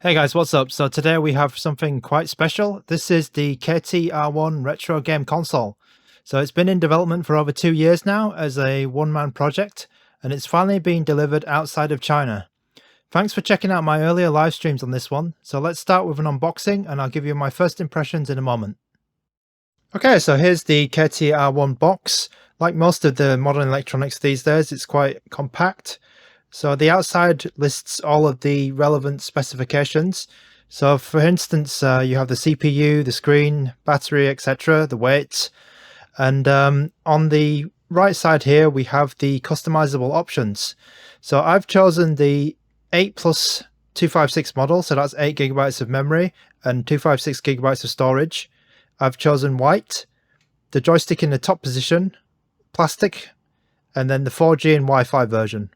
Hey guys, what's up? So today we have something quite special. This is the KT-R1 retro game console. So it's been in development for over 2 years now as a one-man project, and it's finally being delivered outside of China. Thanks for checking out my earlier live streams on this one. So let's start with an unboxing and I'll give you my first impressions in a moment. Okay, so here's the KT-R1 box. Like most of the modern electronics these days, it's quite compact. So the outside lists all of the relevant specifications. So for instance, you have the CPU, the screen, battery, etc., the weight. And on the right side here, we have the customizable options. So I've chosen the 8 plus 256 model. So that's 8 gigabytes of memory and 256 gigabytes of storage. I've chosen white, the joystick in the top position, plastic, and then the 4G and Wi-Fi version.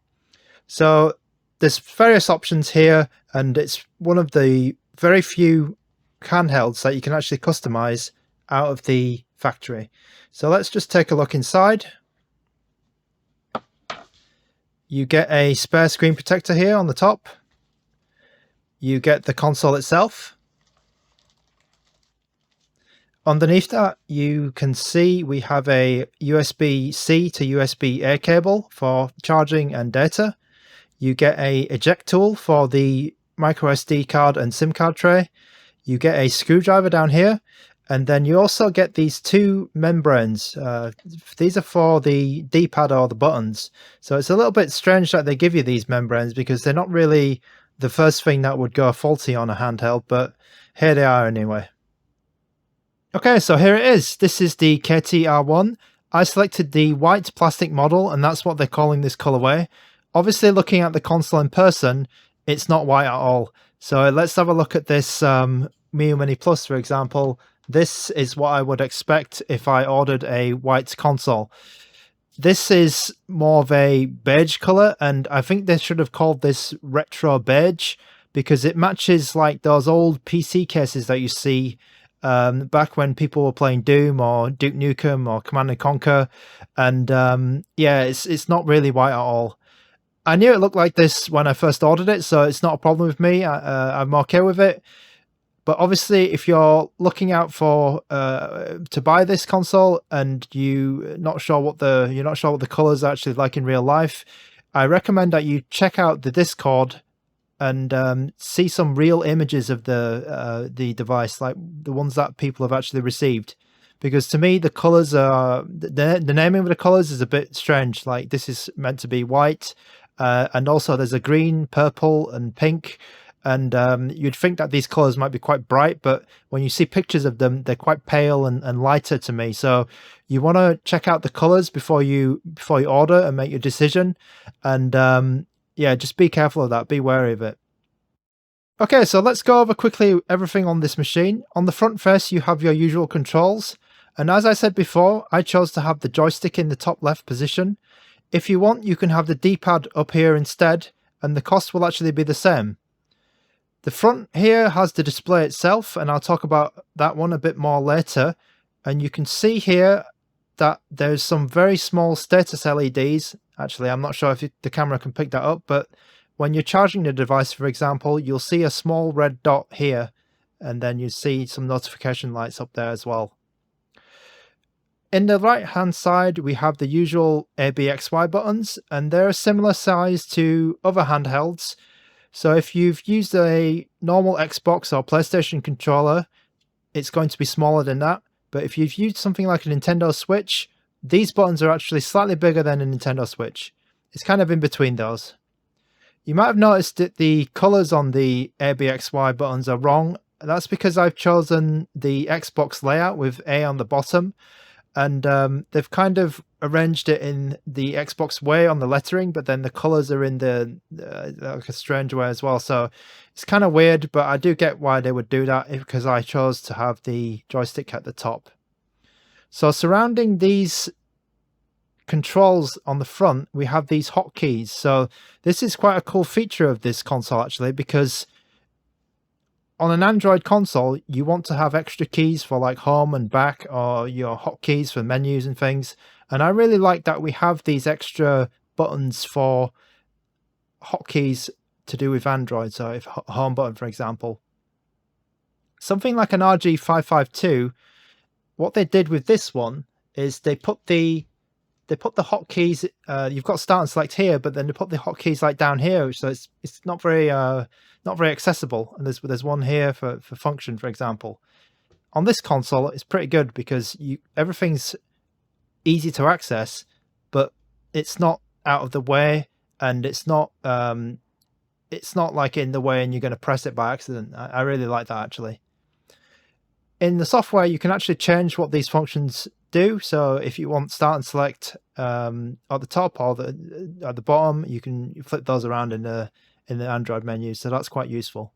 So there's various options here, and it's one of the very few handhelds that you can actually customize out of the factory. So let's just take a look inside. You get a spare screen protector here on the top. You get the console itself. Underneath that, you can see we have a USB-C to USB-A cable for charging and data. You get a eject tool for the micro SD card and SIM card tray. You get a screwdriver down here, and then you also get these two membranes. These are for the D-pad or the buttons. So it's a little bit strange that they give you these membranes because they're not really the first thing that would go faulty on a handheld, but here they are anyway. Okay, so here it is. This is the KT-R1. I selected the white plastic model, and that's what they're calling this colorway. Obviously, looking at the console in person, it's not white at all. So let's have a look at this Miyoo Mini Plus, for example. This is what I would expect if I ordered a white console. This is more of a beige color, and I think they should have called this retro beige because it matches like those old PC cases that you see back when people were playing Doom or Duke Nukem or Command & Conquer. And yeah, it's not really white at all. I knew it looked like this when I first ordered it, so it's not a problem with me. I'm okay with it. But obviously, if you're looking out for to buy this console and you're not sure what the colors are actually like in real life, I recommend that you check out the Discord and see some real images of the device, like the ones that people have actually received. Because to me, the colors are the naming of the colors is a bit strange. Like this is meant to be white, and also there's a green, purple, and pink. And you'd think that these colors might be quite bright, but when you see pictures of them, they're quite pale and lighter to me. So you want to check out the colors before you order and make your decision. And yeah, just be careful of that. Be wary of it. Okay, so let's go over quickly everything on this machine. On the front face, you have your usual controls. And as I said before, I chose to have the joystick in the top left position. If you want, you can have the D-pad up here instead, and the cost will actually be the same. The front here has the display itself, and I'll talk about that one a bit more later. And you can see here that there's some very small status LEDs. Actually, I'm not sure if the camera can pick that up, but when you're charging the device, for example, you'll see a small red dot here, and then you see some notification lights up there as well. In the right hand side, we have the usual ABXY buttons, and they're a similar size to other handhelds. So if you've used a normal Xbox or PlayStation controller, it's going to be smaller than that. But if you've used something like a Nintendo Switch, these buttons are actually slightly bigger than a Nintendo Switch. It's kind of in between those. You might have noticed that the colors on the ABXY buttons are wrong. That's because I've chosen the Xbox layout with A on the bottom, and they've kind of arranged it in the Xbox way on the lettering, but then the colors are in the like a strange way as well. So it's kind of weird, but I do get why they would do that because I chose to have the joystick at the top. So surrounding these controls on the front, we have these hotkeys. So this is quite a cool feature of this console actually, because on an Android console, you want to have extra keys for like home and back or your hotkeys for menus and things. And I really like that we have these extra buttons for hotkeys to do with Android. So if home button, for example, something like an RG552, what they did with this one is they put the hotkeys. You've got start and select here, but then they put the hotkeys like down here, so it's not very accessible. And there's one here for function, for example. On this console, it's pretty good because everything's easy to access, but it's not out of the way, and it's not like in the way and you're going to press it by accident. I really like that, actually. In the software, you can actually change what these functions do. So if you want start and select at the top or at the bottom, you can flip those around in the Android menu. So that's quite useful.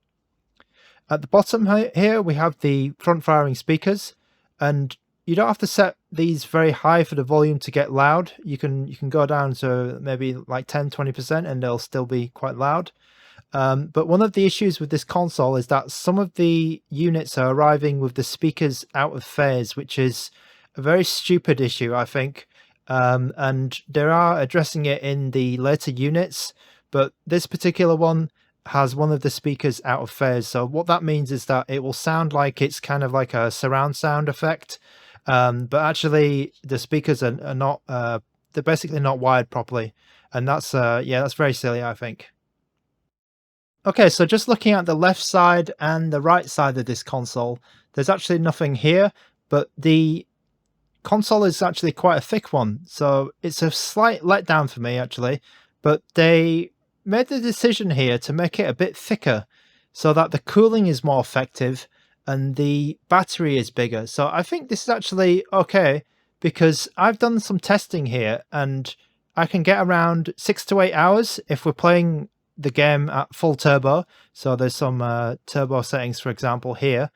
At the bottom here, we have the front-firing speakers, and you don't have to set these very high for the volume to get loud. You can go down to maybe like 10-20% and they'll still be quite loud. But one of the issues with this console is that some of the units are arriving with the speakers out of phase, which is a very stupid issue, I think. And they are addressing it in the later units, but this particular one has one of the speakers out of phase. So what that means is that it will sound like it's kind of like a surround sound effect. But actually the speakers are not, they're basically not wired properly. And that's very silly, I think. Okay, so just looking at the left side and the right side of this console, there's actually nothing here, but the console is actually quite a thick one. So it's a slight letdown for me, actually, but they made the decision here to make it a bit thicker so that the cooling is more effective and the battery is bigger. So I think this is actually okay, because I've done some testing here and I can get around 6 to 8 hours if we're playing the game at full turbo. So there's some turbo settings, for example, here.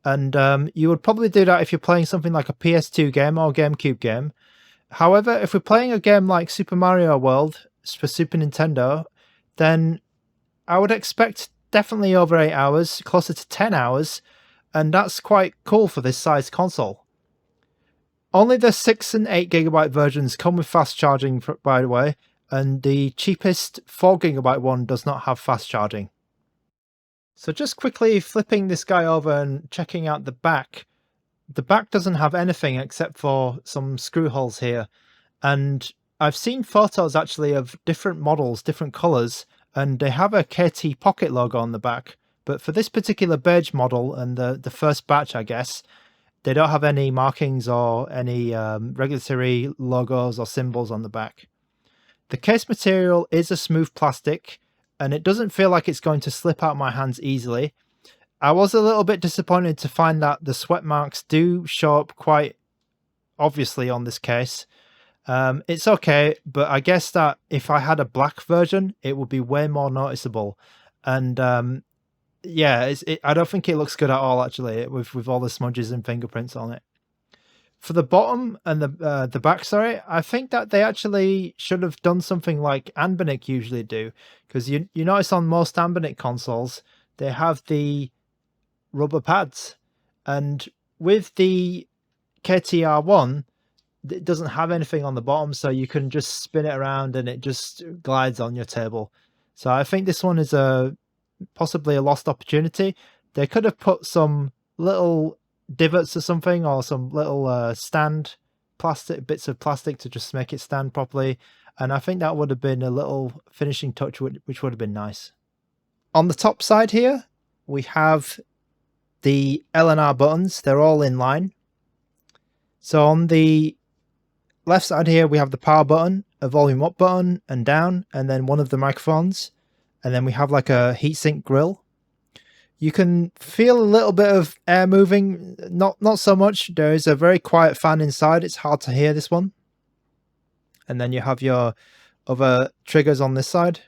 And you would probably do that if you're playing something like a PS2 game or GameCube game. However, if we're playing a game like Super Mario World for Super Nintendo, then I would expect definitely over 8 hours, closer to 10 hours, and that's quite cool for this size console. Only the 6 and 8 gigabyte versions come with fast charging, by the way, and the cheapest 4 gigabyte one does not have fast charging. So just quickly flipping this guy over and checking out the back doesn't have anything except for some screw holes here. And I've seen photos actually of different models, different colors, and they have a KT Pocket logo on the back. But for this particular beige model and the first batch, I guess, they don't have any markings or any regulatory logos or symbols on the back. The case material is a smooth plastic, and it doesn't feel like it's going to slip out my hands easily. I was a little bit disappointed to find that the sweat marks do show up quite obviously on this case. It's okay, but I guess that if I had a black version, it would be way more noticeable. And I don't think it looks good at all, actually, with all the smudges and fingerprints on it. For the bottom and the back, sorry, I think that they actually should have done something like Anbernic usually do, because you notice on most Anbernic consoles they have the rubber pads, and with the KTR1 it doesn't have anything on the bottom, so you can just spin it around and it just glides on your table. So I think this one is possibly a lost opportunity. They could have put some little divots or something, or some little stand bits of plastic to just make it stand properly, and I think that would have been a little finishing touch which would have been nice. On the top side here we have the L and R buttons. They're all in line. So on the left side here we have the power button, a volume up button and down, and then one of the microphones, and then we have like a heatsink grill. You can feel a little bit of air moving, not so much. There is a very quiet fan inside. It's hard to hear this one. And then you have your other triggers on this side.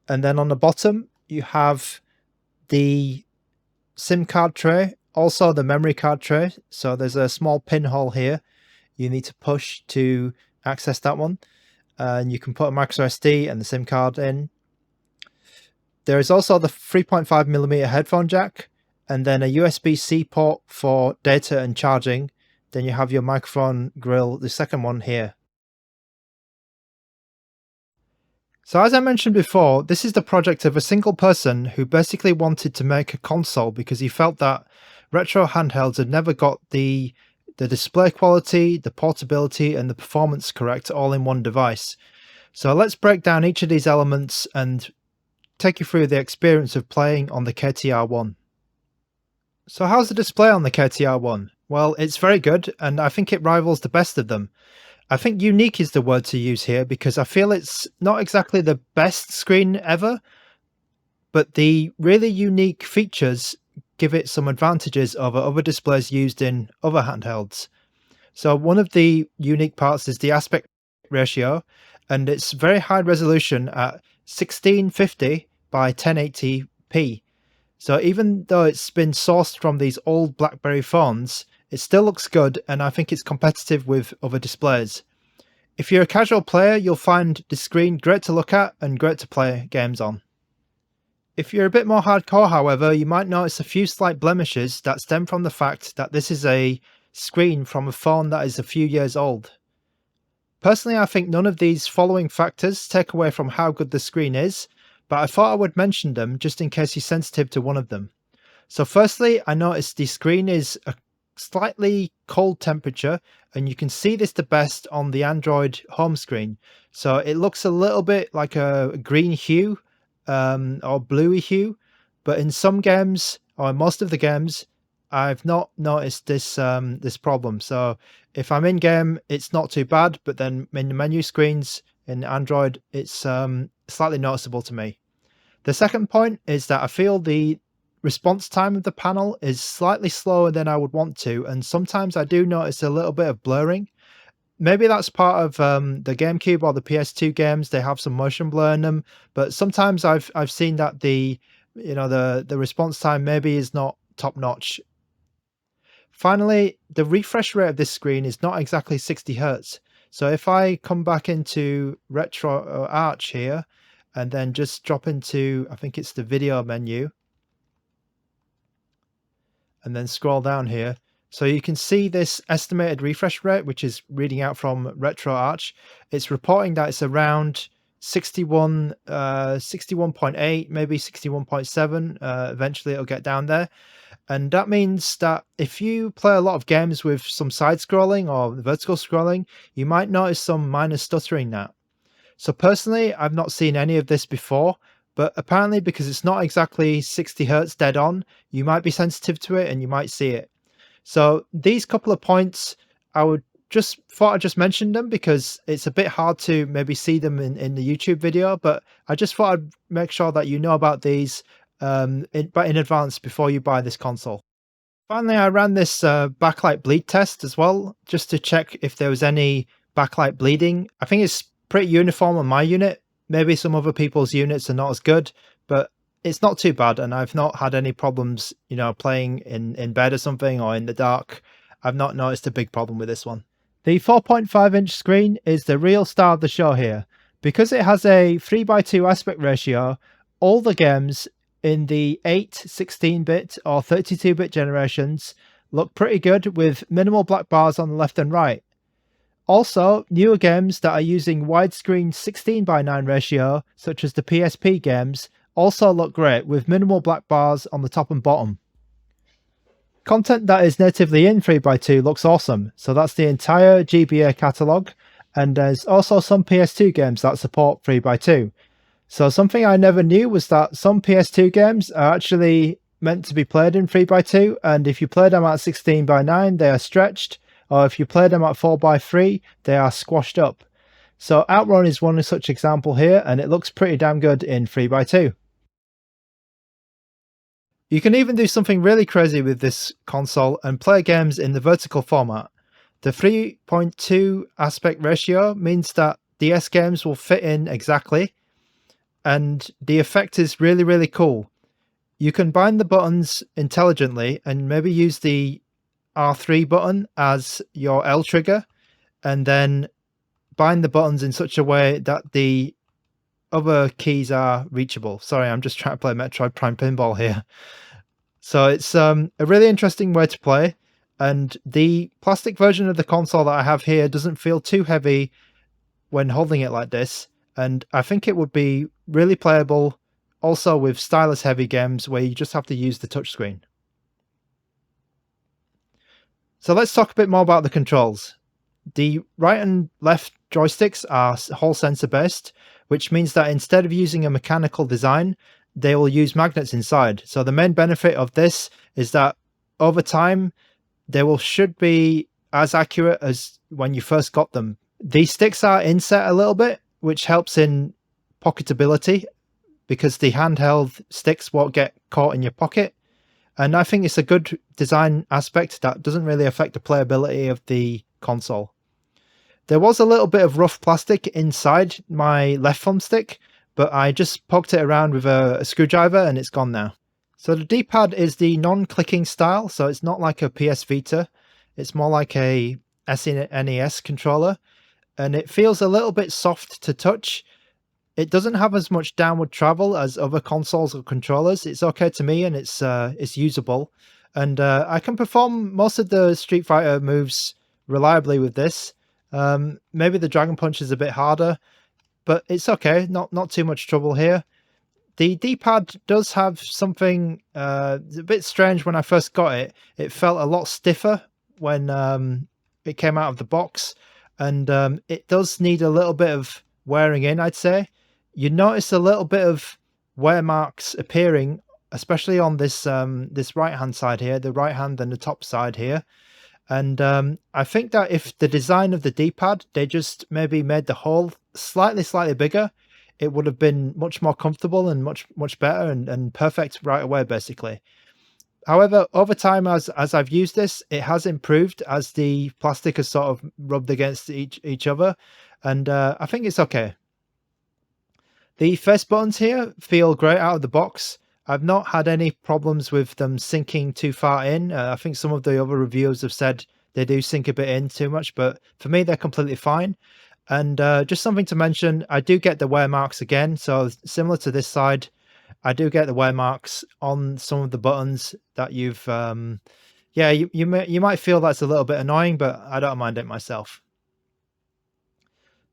And then on the bottom, you have the SIM card tray, also the memory card tray. So there's a small pinhole here you need to push to access that one. And you can put a micro SD and the SIM card in. There is also the 3.5mm headphone jack, and then a USB-C port for data and charging. Then you have your microphone grill, the second one here. So as I mentioned before, this is the project of a single person who basically wanted to make a console because he felt that retro handhelds had never got the display quality, the portability, and the performance correct all in one device. So let's break down each of these elements and take you through the experience of playing on the KTR-1. So how's the display on the KTR-1? Well, it's very good, and I think it rivals the best of them. I think unique is the word to use here because I feel it's not exactly the best screen ever, but the really unique features give it some advantages over other displays used in other handhelds. So one of the unique parts is the aspect ratio, and it's very high resolution at 1650 by 1080p. So even though it's been sourced from these old BlackBerry phones, it still looks good, and I think it's competitive with other displays. If you're a casual player, you'll find the screen great to look at and great to play games on. If you're a bit more hardcore, however, you might notice a few slight blemishes that stem from the fact that this is a screen from a phone that is a few years old. Personally, I think none of these following factors take away from how good the screen is, but I thought I would mention them just in case you're sensitive to one of them. So firstly, I noticed the screen is a slightly cold temperature, and you can see this the best on the Android home screen. So it looks a little bit like a green hue or bluey hue, but in some games or in most of the games, I've not noticed this problem. So if I'm in game, it's not too bad, but then in the menu screens in Android, it's slightly noticeable to me. The second point is that I feel the response time of the panel is slightly slower than I would want to, and sometimes I do notice a little bit of blurring. Maybe that's part of the GameCube or the PS2 games. They have some motion blur in them, but sometimes I've seen that the response time maybe is not top notch. Finally, the refresh rate of this screen is not exactly 60 Hertz. So if I come back into RetroArch here and then just drop into, I think it's the video menu, and then scroll down here, so you can see this estimated refresh rate, which is reading out from RetroArch. It's reporting that it's around 61.8, maybe 61.7. Eventually it'll get down there. And that means that if you play a lot of games with some side scrolling or vertical scrolling, you might notice some minor stuttering now. So personally, I've not seen any of this before, but apparently because it's not exactly 60 Hertz dead on, you might be sensitive to it and you might see it. So these couple of points, I thought I'd just mention them because it's a bit hard to maybe see them in the YouTube video, but I just thought I'd make sure that you know about these in advance before you buy this console. Finally, I ran this backlight bleed test as well, just to check if there was any backlight bleeding. I think it's pretty uniform on my unit. Maybe some other people's units are not as good, but it's not too bad, and I've not had any problems, playing in bed or something or in the dark. I've not noticed a big problem with this one. The 4.5-inch screen is the real star of the show here. Because it has a 3:2 aspect ratio, all the games in the 8, 16-bit or 32-bit generations look pretty good with minimal black bars on the left and right. Also, newer games that are using widescreen 16:9 ratio, such as the PSP games, also look great with minimal black bars on the top and bottom. Content that is natively in 3:2 looks awesome, so that's the entire GBA catalogue, and there's also some PS2 games that support 3:2. So something I never knew was that some PS2 games are actually meant to be played in 3:2, and if you play them at 16:9 they are stretched, or if you play them at 4:3 they are squashed up. So Outrun is one such example here, and it looks pretty damn good in 3:2. You can even do something really crazy with this console and play games in the vertical format. The 3:2 aspect ratio means that DS games will fit in exactly, and the effect is really, really cool. You can bind the buttons intelligently and maybe use the R3 button as your L trigger, and then bind the buttons in such a way that the other keys are reachable. Sorry, I'm just trying to play Metroid Prime Pinball here. So it's a really interesting way to play, and the plastic version of the console that I have here doesn't feel too heavy when holding it like this, and I think it would be really playable also with stylus heavy games where you just have to use the touchscreen. So let's talk a bit more about the controls. The right and left joysticks are Hall sensor based, which means that instead of using a mechanical design, they will use magnets inside. So the main benefit of this is that over time, should be as accurate as when you first got them. These sticks are inset a little bit, which helps in pocketability because the handheld sticks won't get caught in your pocket. And I think it's a good design aspect that doesn't really affect the playability of the console. There was a little bit of rough plastic inside my left thumbstick, but I just poked it around with a screwdriver and it's gone now. So the D-pad is the non-clicking style, so it's not like a PS Vita. It's more like a SNES controller, and it feels a little bit soft to touch. It doesn't have as much downward travel as other consoles or controllers. It's okay to me, and it's usable. And I can perform most of the Street Fighter moves reliably with this. Maybe the Dragon Punch is a bit harder, but it's okay. Not too much trouble here. The D-pad does have something a bit strange when I first got it. It felt a lot stiffer when it came out of the box, and it does need a little bit of wearing in, I'd say. You notice a little bit of wear marks appearing, especially on this this right-hand side here, the right hand and the top side here. And I think that if the design of the D-pad, they just maybe made the hole slightly bigger, it would have been much more comfortable and much better and perfect right away, basically. However, over time, as I've used this, it has improved as the plastic has sort of rubbed against each other, and I think it's okay. The face buttons here feel great out of the box. I've not had any problems with them sinking too far in. I think some of the other reviewers have said they do sink a bit in too much, but for me, they're completely fine. And just something to mention, I do get the wear marks again. So similar to this side, I do get the wear marks on some of the buttons that you've, yeah, you might feel that's a little bit annoying, but I don't mind it myself.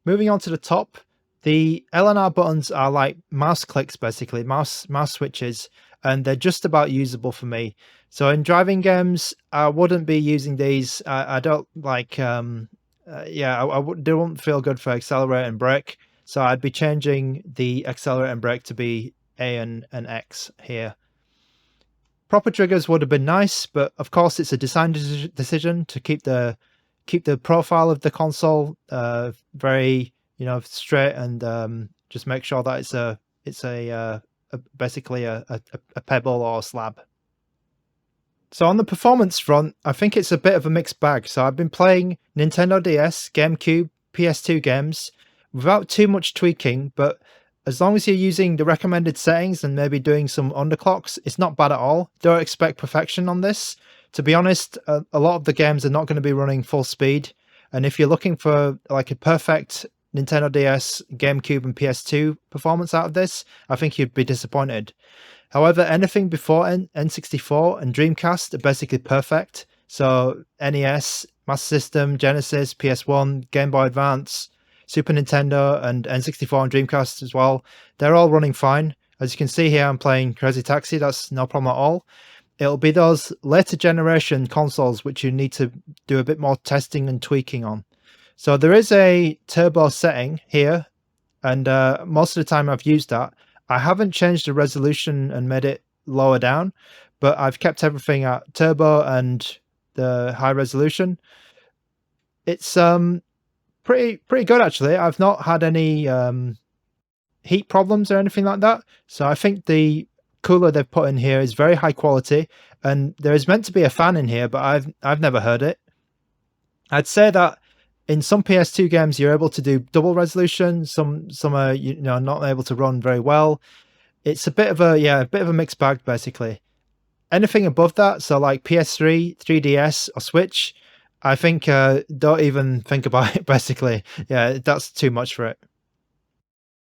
Moving on to the top, the LNR buttons are like mouse clicks, basically, mouse switches, and they're just about usable for me. So in driving games, I wouldn't be using these. I don't like, yeah, they won't feel good for accelerate and brake. So I'd be changing the accelerate and brake to be A and X here. Proper triggers would have been nice, but of course it's a design decision to keep the profile of the console very, you know, straight, and just make sure that it's basically a pebble or a slab. So on the performance front, I think it's a bit of a mixed bag. So I've been playing Nintendo DS, GameCube, PS2 games without too much tweaking, but as long as you're using the recommended settings and maybe doing some underclocks, it's not bad at all. Don't expect perfection on this. To be honest, a lot of the games are not going to be running full speed. And if you're looking for like a perfect Nintendo DS, GameCube, and PS2 performance out of this, I think you'd be disappointed. However, anything before N64 and Dreamcast are basically perfect. So NES, Master System, Genesis, PS1, Game Boy Advance, Super Nintendo, and N64 and Dreamcast as well, they're all running fine. As you can see here, I'm playing Crazy Taxi. That's no problem at all. It'll be those later generation consoles which you need to do a bit more testing and tweaking on. So there is a turbo setting here, and most of the time I've used that. I haven't changed the resolution and made it lower down, but I've kept everything at turbo and the high resolution. It's pretty good actually. I've not had any heat problems or anything like that. So I think the cooler they've put in here is very high quality, and there is meant to be a fan in here, but I've never heard it. I'd say that in some PS2 games you're able to do double resolution. Some are, you know, not able to run very well. It's a bit of a mixed bag basically. Anything above that, so like PS3, 3DS, or Switch, I think don't even think about it basically. Yeah, that's too much for it.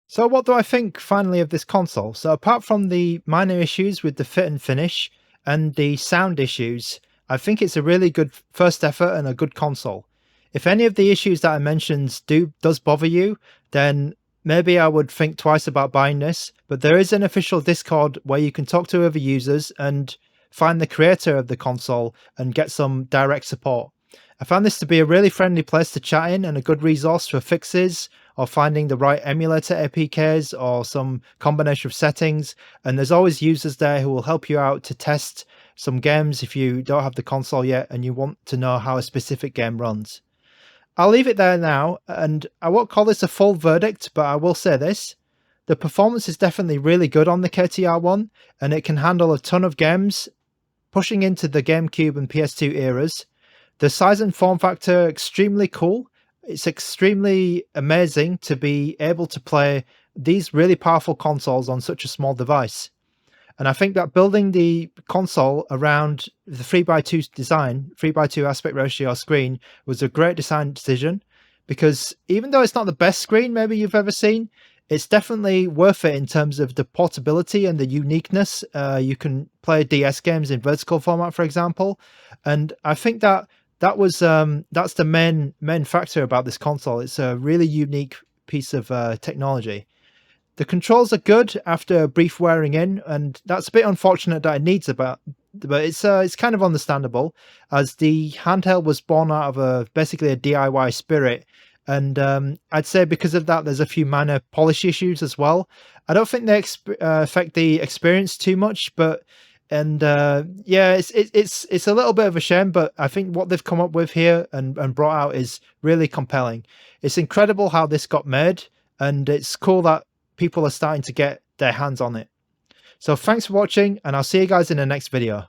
So what do I think finally of this console? So apart from the minor issues with the fit and finish and the sound issues, I think it's a really good first effort and a good console. If any of the issues that I mentioned does bother you, then maybe I would think twice about buying this, but there is an official Discord where you can talk to other users and find the creator of the console and get some direct support. I found this to be a really friendly place to chat in and a good resource for fixes or finding the right emulator APKs or some combination of settings. And there's always users there who will help you out to test some games if you don't have the console yet and you want to know how a specific game runs. I'll leave it there now, and I won't call this a full verdict, but I will say this. The performance is definitely really good on the KTR1, and it can handle a ton of games, pushing into the GameCube and PS2 eras. The size and form factor extremely cool. It's extremely amazing to be able to play these really powerful consoles on such a small device. And I think that building the console around the 3x2 design, 3x2 aspect ratio screen, was a great design decision, because even though it's not the best screen maybe you've ever seen, it's definitely worth it in terms of the portability and the uniqueness. You can play DS games in vertical format, for example. And I think that was that's the main factor about this console. It's a really unique piece of technology. The controls are good after a brief wearing in, and that's a bit unfortunate that it needs but it's kind of understandable, as the handheld was born out of basically a DIY spirit, and I'd say because of that, there's a few minor polish issues as well. I don't think they affect the experience too much, yeah, it's a little bit of a shame, but I think what they've come up with here and brought out is really compelling. It's incredible how this got made, and it's cool that people are starting to get their hands on it. So thanks for watching, and I'll see you guys in the next video.